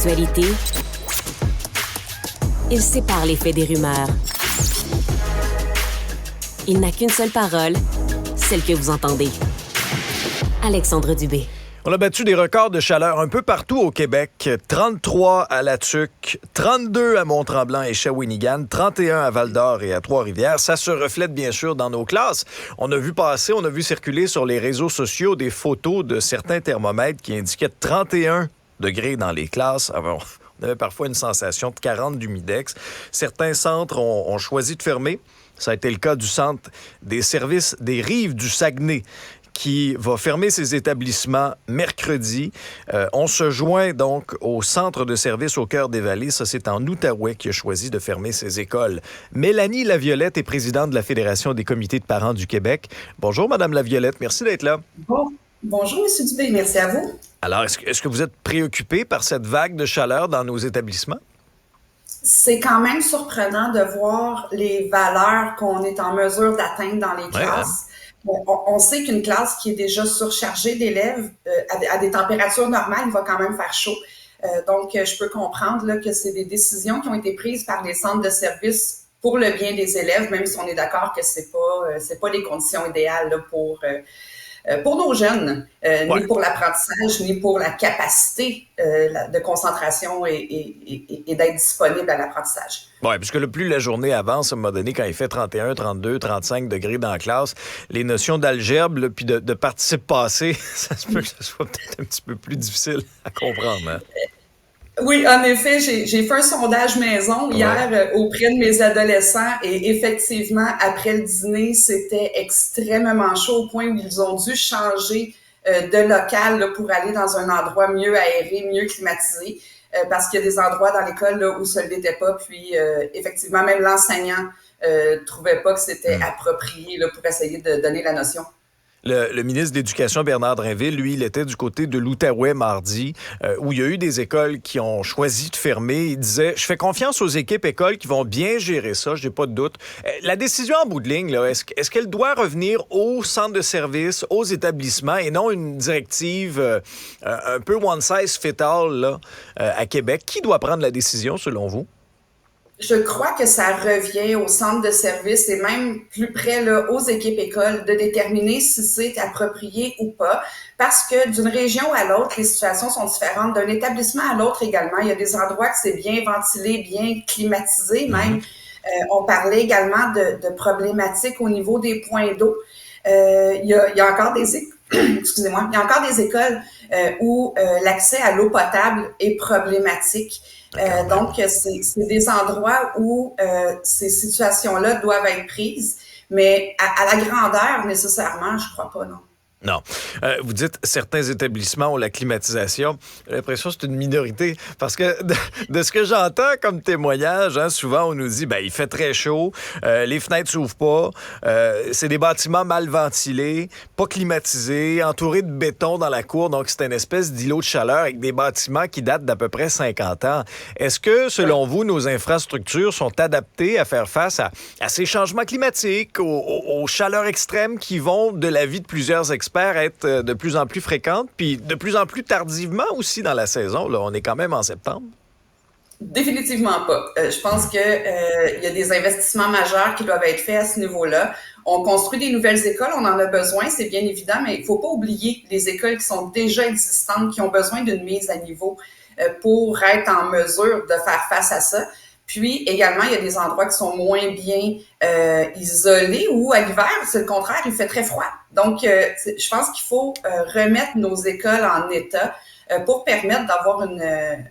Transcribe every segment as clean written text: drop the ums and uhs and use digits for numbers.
l'actualité, il sépare les faits des rumeurs. Il n'a qu'une seule parole, celle que vous entendez. Alexandre Dubé. On a battu des records de chaleur un peu partout au Québec. 33 à La Tuque, 32 à Mont-Tremblant et Shawinigan, 31 à Val-d'Or et à Trois-Rivières. Ça se reflète bien sûr dans nos classes. On a vu circuler sur les réseaux sociaux des photos de certains thermomètres qui indiquaient 31 degrés dans les classes. Alors, on avait parfois une sensation de 40 d'humidex. Certains centres ont choisi de fermer. Ça a été le cas du centre des services des Rives du Saguenay, qui va fermer ses établissements mercredi. On se joint donc au centre de service au cœur des vallées. Ça, c'est en Outaouais qui a choisi de fermer ses écoles. Mélanie Laviolette est présidente de la Fédération des comités de parents du Québec. Bonjour, Madame Laviolette. Merci d'être là. Bonjour, M. Dubé. Merci à vous. Alors, est-ce que vous êtes préoccupé par cette vague de chaleur dans nos établissements? C'est quand même surprenant de voir les valeurs qu'on est en mesure d'atteindre dans les classes. On sait qu'une classe qui est déjà surchargée d'élèves, à des températures normales, il va quand même faire chaud. Donc, je peux comprendre là, que c'est des décisions qui ont été prises par les centres de services pour le bien des élèves, même si on est d'accord que c'est pas les conditions idéales là, pour nos jeunes, ni pour l'apprentissage, ni pour la capacité de concentration et d'être disponible à l'apprentissage. Oui, puisque le plus la journée avance, à un moment donné, quand il fait 31, 32, 35 degrés dans la classe, les notions d'algèbre puis de participe passé, ça se peut que ce soit peut-être un petit peu plus difficile à comprendre. Hein? Oui, en effet, j'ai fait un sondage maison hier auprès de mes adolescents et effectivement, après le dîner, c'était extrêmement chaud au point où ils ont dû changer de local là, pour aller dans un endroit mieux aéré, mieux climatisé, parce qu'il y a des endroits dans l'école là, où ça ne l'était pas. Puis effectivement, même l'enseignant trouvait pas que c'était approprié là, pour essayer de donner la notion. Le ministre de l'Éducation, Bernard Drinville, lui, il était du côté de l'Outaouais mardi, où il y a eu des écoles qui ont choisi de fermer. Il disait, je fais confiance aux équipes écoles qui vont bien gérer ça, je n'ai pas de doute. La décision en bout de ligne, là, est-ce qu'elle doit revenir aux centres de services, aux établissements, et non une directive un peu one size fit all là, à Québec? Qui doit prendre la décision, selon vous? Je crois que ça revient au centre de service et même plus près là, aux équipes écoles de déterminer si c'est approprié ou pas. Parce que d'une région à l'autre, les situations sont différentes. D'un établissement à l'autre également, il y a des endroits que c'est bien ventilé, bien climatisé même. On parlait également de problématiques au niveau des points d'eau. Il y a encore des excusez-moi, il y a encore des écoles où l'accès à l'eau potable est problématique. Donc, c'est des endroits où ces situations-là doivent être prises, mais à la grandeur, nécessairement, je crois pas, non. Non. Vous dites certains établissements ont la climatisation. J'ai l'impression que c'est une minorité. Parce que de ce que j'entends comme témoignage, hein, souvent on nous dit il fait très chaud, les fenêtres s'ouvrent pas, c'est des bâtiments mal ventilés, pas climatisés, entourés de béton dans la cour, donc c'est une espèce d'îlot de chaleur avec des bâtiments qui datent d'à peu près 50 ans. Est-ce que, selon vous, nos infrastructures sont adaptées à faire face à ces changements climatiques, aux chaleurs extrêmes qui vont de la vie de plusieurs experts être de plus en plus fréquente, puis de plus en plus tardivement aussi dans la saison. Là, on est quand même en septembre. Définitivement pas. Je pense que il y a des investissements majeurs qui doivent être faits à ce niveau-là. On construit des nouvelles écoles, on en a besoin, c'est bien évident, mais il faut pas oublier les écoles qui sont déjà existantes, qui ont besoin d'une mise à niveau pour être en mesure de faire face à ça. Puis, également, il y a des endroits qui sont moins bien isolés ou à l'hiver, c'est le contraire, il fait très froid. Donc, je pense qu'il faut remettre nos écoles en état pour permettre d'avoir une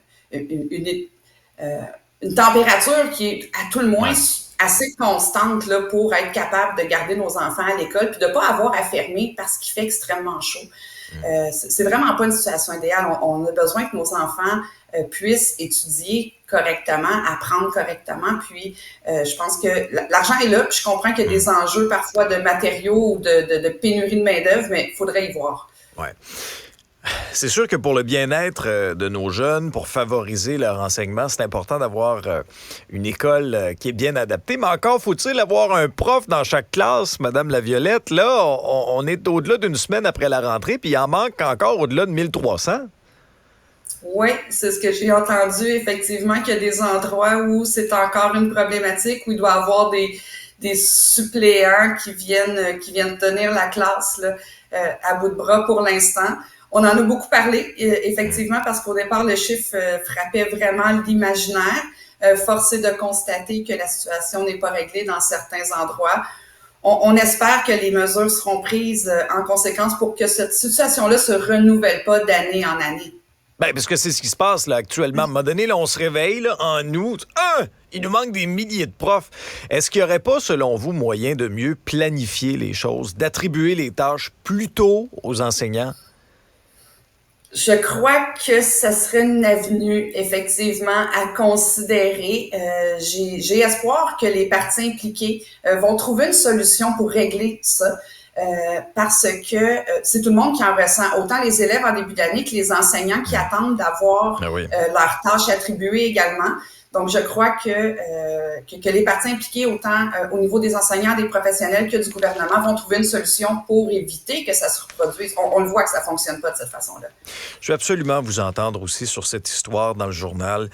température qui est à tout le moins assez constante là, pour être capable de garder nos enfants à l'école puis de ne pas avoir à fermer parce qu'il fait extrêmement chaud. C'est vraiment pas une situation idéale. On a besoin que nos enfants puissent étudier correctement, apprendre correctement. Puis, je pense que l'argent est là. Puis je comprends qu'il y a des enjeux parfois de matériaux ou de pénurie de main-d'œuvre, mais il faudrait y voir. Ouais. C'est sûr que pour le bien-être de nos jeunes, pour favoriser leur enseignement, c'est important d'avoir une école qui est bien adaptée. Mais encore, faut-il avoir un prof dans chaque classe, Madame Laviolette? Là, on est au-delà d'une semaine après la rentrée, puis il en manque encore au-delà de 1300. Oui, c'est ce que j'ai entendu, effectivement, qu'il y a des endroits où c'est encore une problématique, où il doit y avoir des suppléants qui viennent tenir la classe là, à bout de bras pour l'instant. On en a beaucoup parlé, effectivement, parce qu'au départ, le chiffre frappait vraiment l'imaginaire. Force est de constater que la situation n'est pas réglée dans certains endroits. On espère que les mesures seront prises en conséquence pour que cette situation-là se renouvelle pas d'année en année. Ben, parce que c'est ce qui se passe là actuellement. À un moment donné, là, on se réveille là, en août. Il nous manque des milliers de profs. Est-ce qu'il n'y aurait pas, selon vous, moyen de mieux planifier les choses, d'attribuer les tâches plus tôt aux enseignants? Je crois que ça serait une avenue, effectivement, à considérer. J'ai espoir que les parties impliquées vont trouver une solution pour régler ça. Parce que c'est tout le monde qui en ressent, autant les élèves en début d'année que les enseignants qui attendent d'avoir leurs tâches attribuées également. Donc, je crois que les parties impliquées, autant au niveau des enseignants, des professionnels que du gouvernement, vont trouver une solution pour éviter que ça se reproduise. On le voit que ça fonctionne pas de cette façon-là. Je veux absolument vous entendre aussi sur cette histoire dans le journal,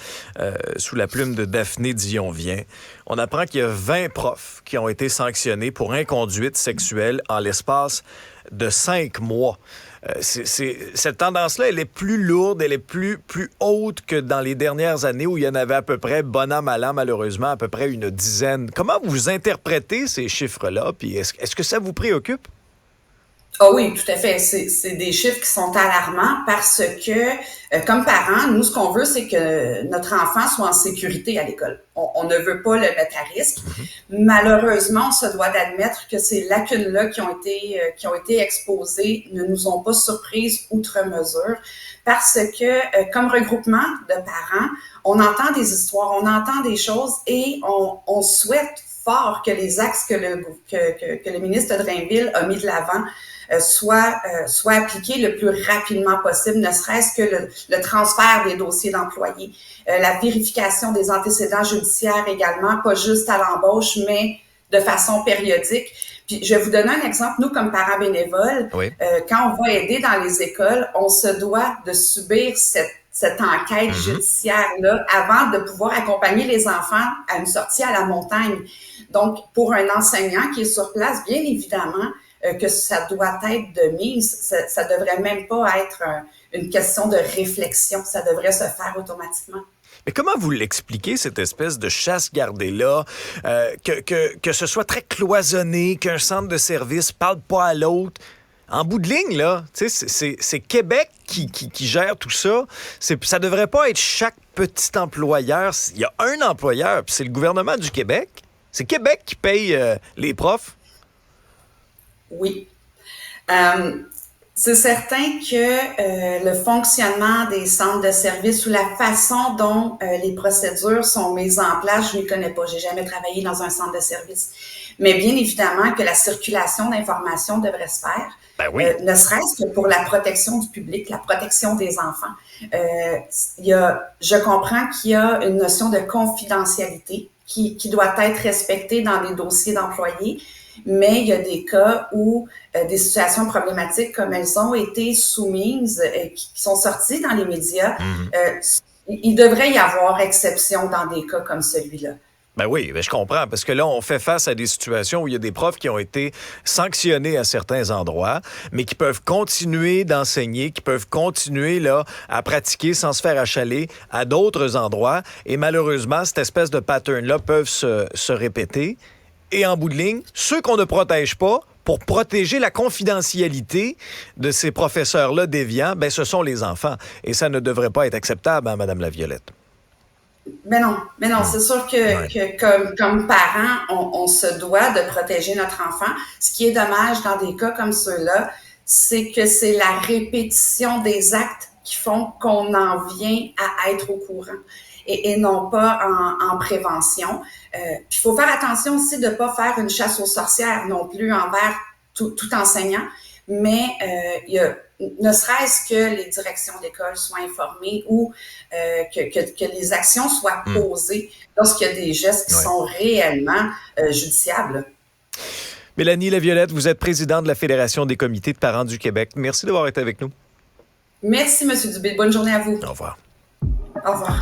sous la plume de Daphné Dion-Vien. On apprend qu'il y a 20 profs qui ont été sanctionnés pour inconduite sexuelle en l'espace de 5 mois. Cette tendance-là, elle est plus lourde, elle est plus haute que dans les dernières années où il y en avait à peu près, bon an, mal an, malheureusement, à peu près une dizaine. Comment vous interprétez ces chiffres-là? Puis est-ce que ça vous préoccupe? Ah oui, tout à fait. C'est des chiffres qui sont alarmants parce que, comme parents, nous, ce qu'on veut, c'est que notre enfant soit en sécurité à l'école. On ne veut pas le mettre à risque. Malheureusement, on se doit d'admettre que ces lacunes-là qui ont été exposées ne nous ont pas surprises outre mesure parce que, comme regroupement de parents, on entend des histoires, on entend des choses et on souhaite fort que les axes que le ministre Drainville a mis de l'avant soit appliqué le plus rapidement possible, ne serait-ce que le transfert des dossiers d'employés, la vérification des antécédents judiciaires également, pas juste à l'embauche, mais de façon périodique. Puis, je vais vous donner un exemple. Nous, comme parents bénévoles, quand on va aider dans les écoles, on se doit de subir cette enquête judiciaire-là avant de pouvoir accompagner les enfants à une sortie à la montagne. Donc, pour un enseignant qui est sur place, bien évidemment, que ça doit être de mise. Ça devrait même pas être une question de réflexion. Ça devrait se faire automatiquement. Mais comment vous l'expliquez, cette espèce de chasse gardée-là, que ce soit très cloisonné, qu'un centre de service parle pas à l'autre? En bout de ligne, là, c'est Québec qui gère tout ça. Ça devrait pas être chaque petit employeur. Il y a un employeur, puis c'est le gouvernement du Québec. C'est Québec qui paye les profs. Oui. C'est certain que le fonctionnement des centres de services ou la façon dont les procédures sont mises en place, je ne connais pas. J'ai jamais travaillé dans un centre de service. Mais bien évidemment que la circulation d'informations devrait se faire. Ben oui. Ne serait-ce que pour la protection du public, la protection des enfants. Je comprends qu'il y a une notion de confidentialité qui doit être respectée dans les dossiers d'employés. Mais il y a des cas où des situations problématiques comme elles ont été soumises, qui sont sorties dans les médias, il devrait y avoir exception dans des cas comme celui-là. Ben oui, ben je comprends, parce que là, on fait face à des situations où il y a des profs qui ont été sanctionnés à certains endroits, mais qui peuvent continuer d'enseigner, qui peuvent continuer là à pratiquer sans se faire achaler à d'autres endroits. Et malheureusement, cette espèce de pattern-là peuvent se répéter. Et en bout de ligne, ceux qu'on ne protège pas, pour protéger la confidentialité de ces professeurs-là déviants, ben ce sont les enfants. Et ça ne devrait pas être acceptable, hein, Madame Laviolette. Mais non, c'est sûr que comme parents, on se doit de protéger notre enfant. Ce qui est dommage dans des cas comme ceux-là, c'est que c'est la répétition des actes qui font qu'on en vient à être au courant et non pas en prévention. Puis il faut faire attention aussi de ne pas faire une chasse aux sorcières non plus envers tout enseignant, mais ne serait-ce que les directions d'école soient informées ou que les actions soient posées lorsqu'il y a des gestes qui sont réellement judiciables. Mélanie Laviolette, vous êtes présidente de la Fédération des comités de parents du Québec. Merci d'avoir été avec nous. Merci, M. Dubé. Bonne journée à vous. Au revoir. Au revoir.